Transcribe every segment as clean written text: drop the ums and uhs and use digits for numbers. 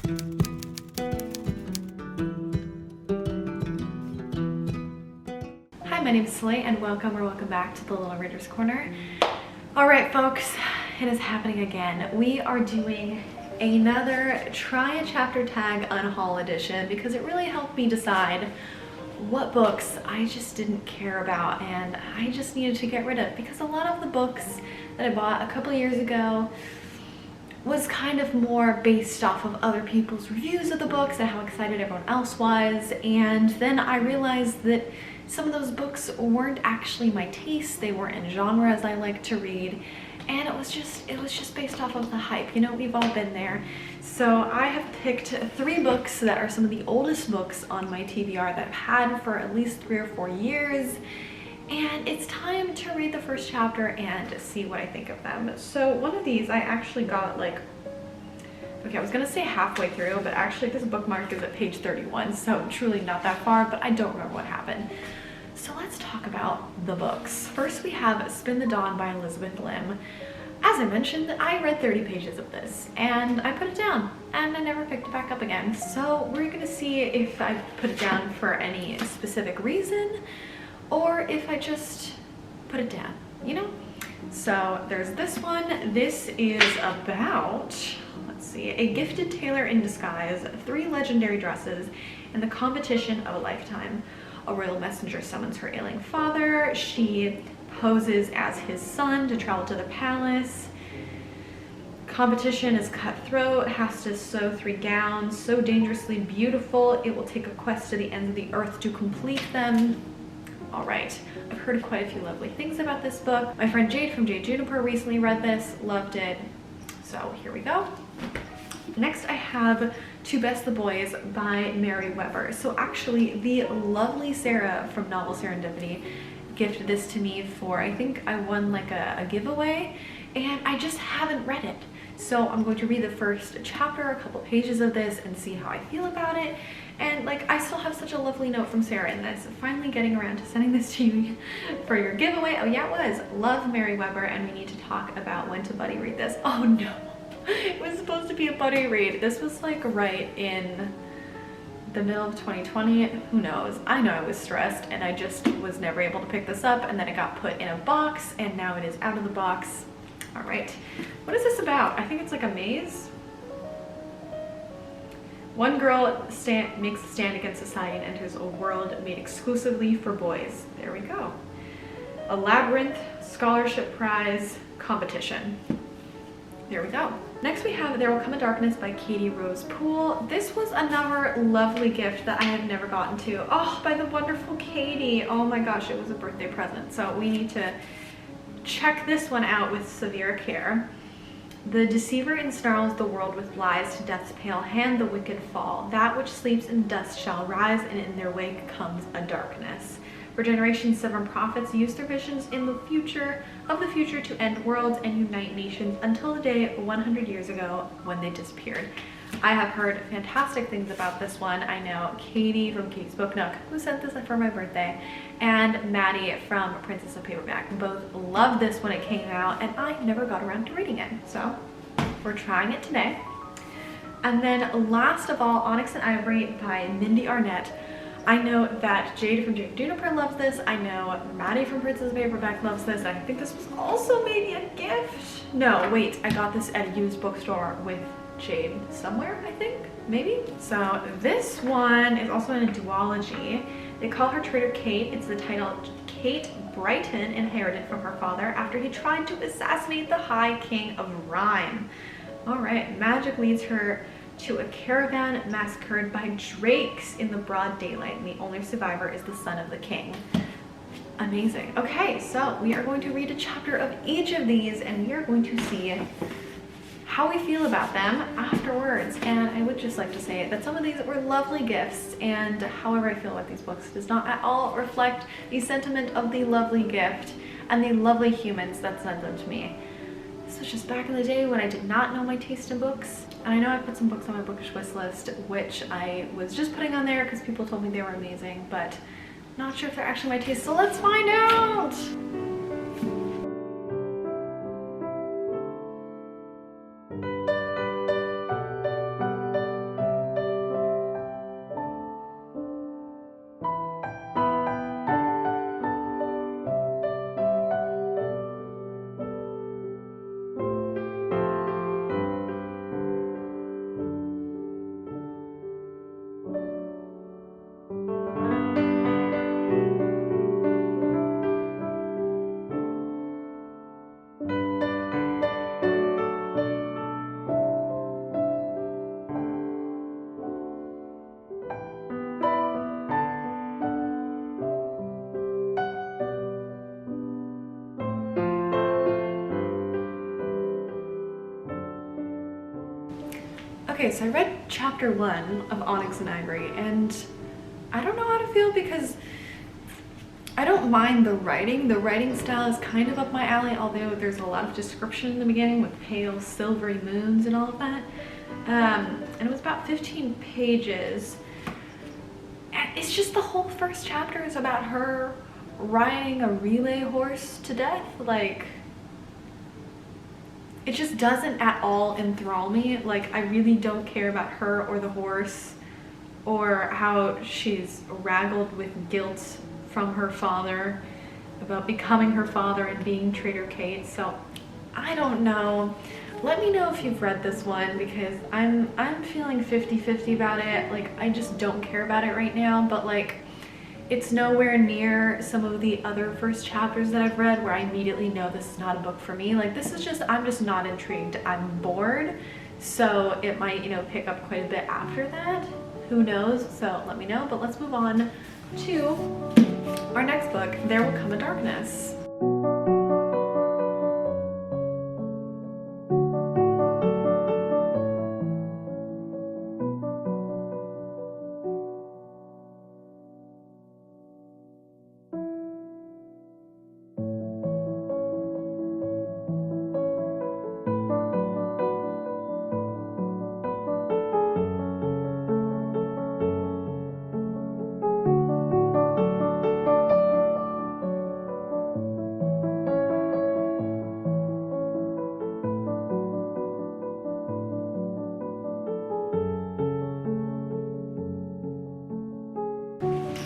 Hi, my name is Slay and welcome back to the Little Reader's Corner. All right, folks, it is happening again. We are doing another Try a Chapter Tag Unhaul edition because it really helped me decide what books I just didn't care about and I just needed to get rid of, because a lot of the books that I bought a couple years ago was kind of more based off of other people's reviews of the books and how excited everyone else was, and then I realized that some of those books weren't actually my taste. They weren't in genres I like to read, and it was just based off of the hype. You know, we've all been there. So I have picked 3 books that are some of the oldest books on my TBR that I've had for at least 3 or 4 years, and it's time to read the first chapter and see what I think of them. So one of these I actually got like, okay, I was gonna say halfway through, but actually this bookmark is at page 31, so truly not that far, but I don't remember what happened. So let's talk about the books. First we have Spin the Dawn by Elizabeth Lim. As I mentioned, I read 30 pages of this and I put it down and I never picked it back up again. So we're gonna see if I put it down for any specific reason or if I just put it down, you know? So there's this one. This is about, let's see, a gifted tailor in disguise, 3 legendary dresses, and the competition of a lifetime. A royal messenger summons her ailing father. She poses as his son to travel to the palace. Competition is cutthroat, has to sew 3 gowns, so dangerously beautiful, it will take a quest to the ends of the earth to complete them. All right, I've heard quite a few lovely things about this book. My friend Jade from Jade Juniper recently read this, loved it. So here we go. Next I have To Best the Boys by Mary Weber. So actually the lovely Sarah from Novel Serendipity gifted this to me for, I think I won like a giveaway, and I just haven't read it. So I'm going to read the first chapter, a couple pages of this, and see how I feel about it. And like, I still have such a lovely note from Sarah in this. Finally getting around to sending this to you for your giveaway. Oh yeah, it was. Love Mary Weber, and we need to talk about when to buddy read this. Oh no. It was supposed to be a buddy read. This was like right in the middle of 2020. Who knows? I know I was stressed and I just was never able to pick this up, and then it got put in a box and now it is out of the box. All right, what is this about? I think it's like a maze. One girl makes a stand against society and enters a world made exclusively for boys. There we go. A labyrinth, scholarship prize, competition. There we go. Next we have There Will Come a Darkness by Katie Rose Poole. This was another lovely gift that I had never gotten to. Oh, by the wonderful Katie. Oh my gosh, it was a birthday present. So we need to check this one out with severe care. The deceiver ensnarls the world with lies, to death's pale hand the wicked fall. That which sleeps in dust shall rise, and in their wake comes a darkness. For generations, 7 prophets used their visions in the future to end worlds and unite nations until the day 100 years ago when they disappeared. I have heard fantastic things about this one. I know Katie from Katie's Book Nook, who sent this for my birthday, and Maddie from Princess of Paperback both loved this when it came out, and I never got around to reading it. So we're trying it today. And then last of all, Onyx and Ivory by Mindy Arnett. I know that Jade from Jade Juniper loves this. I know Maddie from Princess Paperback loves this. I think this was also maybe a gift. No, wait, I got this at a used bookstore with Jade somewhere, I think, maybe. So this one is also in a duology. They call her Traitor Kate. It's the title Kate Brighton inherited from her father after he tried to assassinate the High King of Rhyme. All right, magic leads her to a caravan massacred by drakes in the broad daylight, and the only survivor is the son of the king. Amazing. Okay, so we are going to read a chapter of each of these, and we are going to see how we feel about them afterwards. And I would just like to say that some of these were lovely gifts, and however I feel about these books does not at all reflect the sentiment of the lovely gift and the lovely humans that sent them to me. This was just back in the day when I did not know my taste in books. And I know I put some books on my bookish wish list, which I was just putting on there because people told me they were amazing, but not sure if they're actually my taste, so let's find out! Okay, so I read chapter 1 of Onyx and Ivory, and I don't know how to feel because I don't mind the writing. The writing style is kind of up my alley, although there's a lot of description in the beginning with pale silvery moons and all of that. And it was about 15 pages. And it's just the whole first chapter is about her riding a relay horse to death. Like, it just doesn't at all enthrall me. Like, I really don't care about her or the horse or how she's raggled with guilt from her father about becoming her father and being Trader Kate. So I don't know. Let me know if you've read this one, because I'm feeling 50-50 about it. Like, I just don't care about it right now, but like, it's nowhere near some of the other first chapters that I've read where I immediately know this is not a book for me. Like, this is just, I'm just not intrigued. I'm bored. So it might, you know, pick up quite a bit after that. Who knows? So let me know. But let's move on to our next book, There Will Come a Darkness.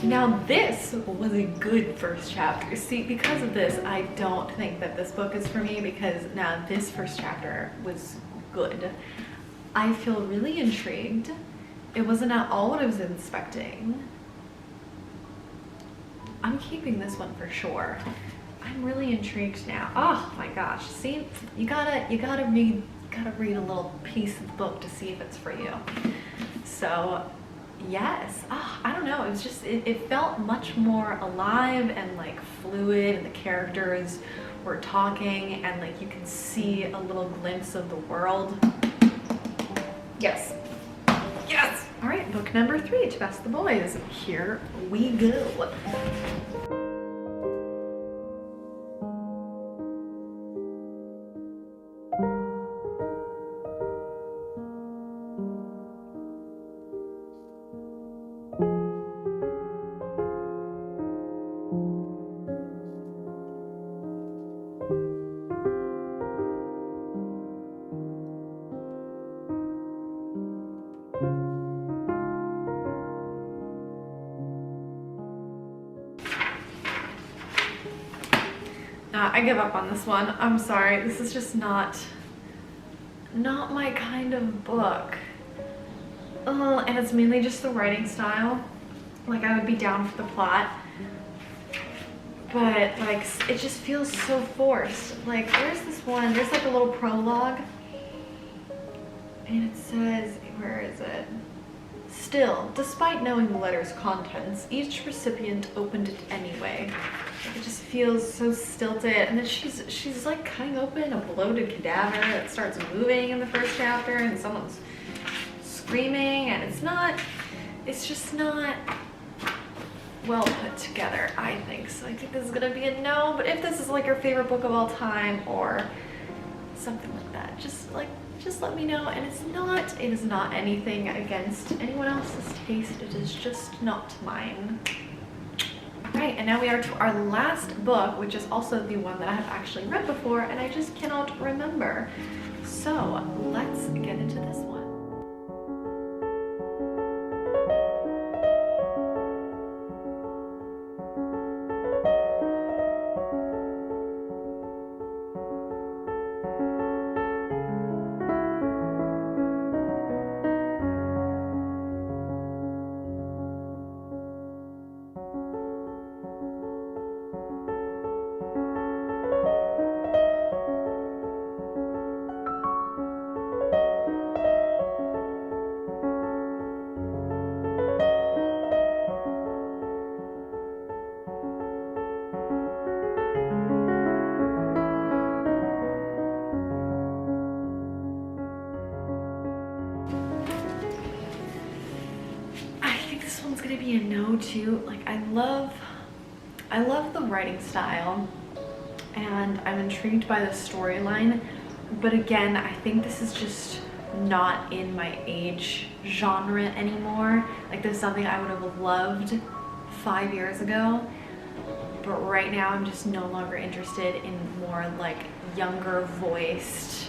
Now this was a good first chapter. See, because of this, I don't think that this book is for me, because now this first chapter was good. I feel really intrigued. It wasn't at all what I was expecting. I'm keeping this one for sure. I'm really intrigued now. Oh my gosh. See, you gotta read a little piece of the book to see if it's for you. So yes, I don't know, it was just, it felt much more alive and like fluid, and the characters were talking, and like you can see a little glimpse of the world. Yes. Yes! All right, book number 3, To Best the Boys. Here we go. I give up on this one. I'm sorry. This is just not my kind of book. And it's mainly just the writing style. Like, I would be down for the plot, but like, it just feels so forced. Like, where's this one? There's like a little prologue, and it says, where is it? Still, despite knowing the letter's contents, each recipient opened it anyway. It just feels so stilted. And then she's like cutting open a bloated cadaver that starts moving in the first chapter, and someone's screaming, and it's just not well put together, I think. So I think this is gonna be a no. But if this is like your favorite book of all time or something like that, just let me know. And it is not anything against anyone else's taste. It is just not mine. Right, and now we are to our last book, which is also the one that I have actually read before, and I just cannot remember. So let's get into this one. one's gonna be a no too. Like I love the writing style and I'm intrigued by the storyline, but again, I think this is just not in my age genre anymore. Like this is something I would have loved 5 years ago, but right now I'm just no longer interested in more like younger voiced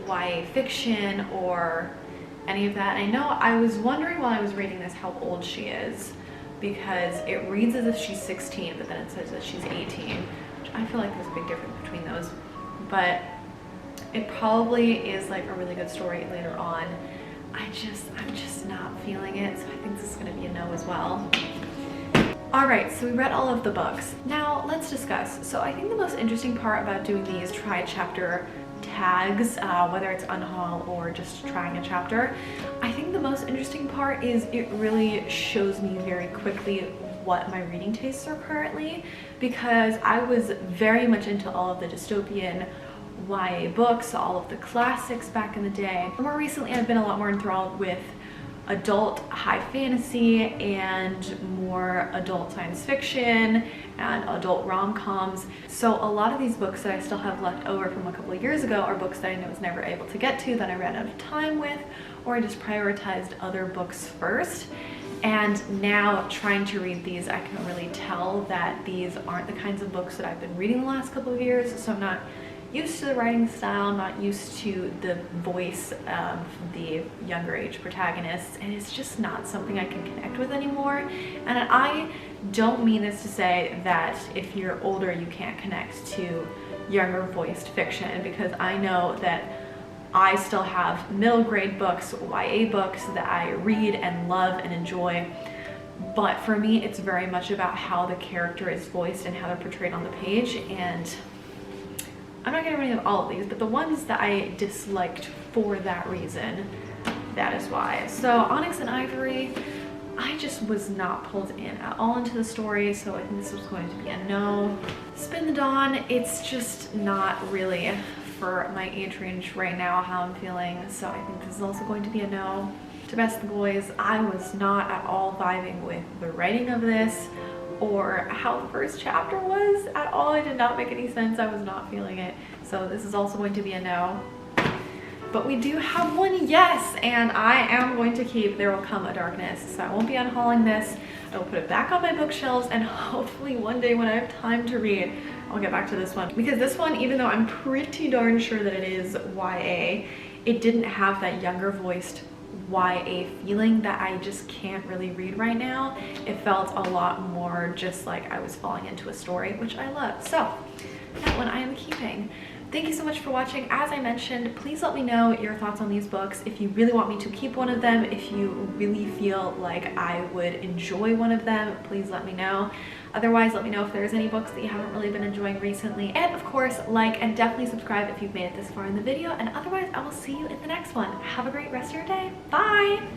YA fiction or any of that. And I know I was wondering while I was reading this how old she is, because it reads as if she's 16, but then it says that she's 18, which I feel like there's a big difference between those. But it probably is like a really good story later on. I'm just not feeling it, so I think this is gonna be a no as well. All right, so we read all of the books. Now let's discuss. So I think the most interesting part about doing these try chapter tags, whether it's Unhaul or just trying a chapter, I think the most interesting part is it really shows me very quickly what my reading tastes are currently, because I was very much into all of the dystopian YA books, all of the classics back in the day. More recently, I've been a lot more enthralled with adult high fantasy and more adult science fiction and adult rom-coms. So a lot of these books that I still have left over from a couple of years ago are books that I was never able to get to, that I ran out of time with, or I just prioritized other books first. And now trying to read these, I can really tell that these aren't the kinds of books that I've been reading the last couple of years, so I'm not used to the writing style, not used to the voice of the younger age protagonists, and it's just not something I can connect with anymore. And I don't mean this to say that if you're older you can't connect to younger voiced fiction, because I know that I still have middle grade books, YA books that I read and love and enjoy. But for me, it's very much about how the character is voiced and how they're portrayed on the page. And I'm not gonna read all of these, but the ones that I disliked for that reason, that is why. So Onyx and Ivory, I just was not pulled in at all into the story, so I think this was going to be a no. Spin the Dawn, it's just not really for my age range right now, how I'm feeling, so I think this is also going to be a no. To Best the Boys, I was not at all vibing with the writing of this or how the first chapter was at all. It did not make any sense. I was not feeling it. So this is also going to be a no. But we do have one yes, and I am going to keep There Will Come a Darkness. So I won't be unhauling this. I will put it back on my bookshelves, and hopefully one day when I have time to read, I'll get back to this one. Because this one, even though I'm pretty darn sure that it is YA, it didn't have that younger voiced YA feeling that I just can't really read right now. It felt a lot more just like I was falling into a story, which I love. So that one I am keeping. Thank you so much for watching. As I mentioned, please let me know your thoughts on these books. If you really want me to keep one of them, if you really feel like I would enjoy one of them, please let me know. Otherwise, let me know if there's any books that you haven't really been enjoying recently. And of course, like and definitely subscribe if you've made it this far in the video. And otherwise, I will see you in the next one. Have a great rest of your day. Bye!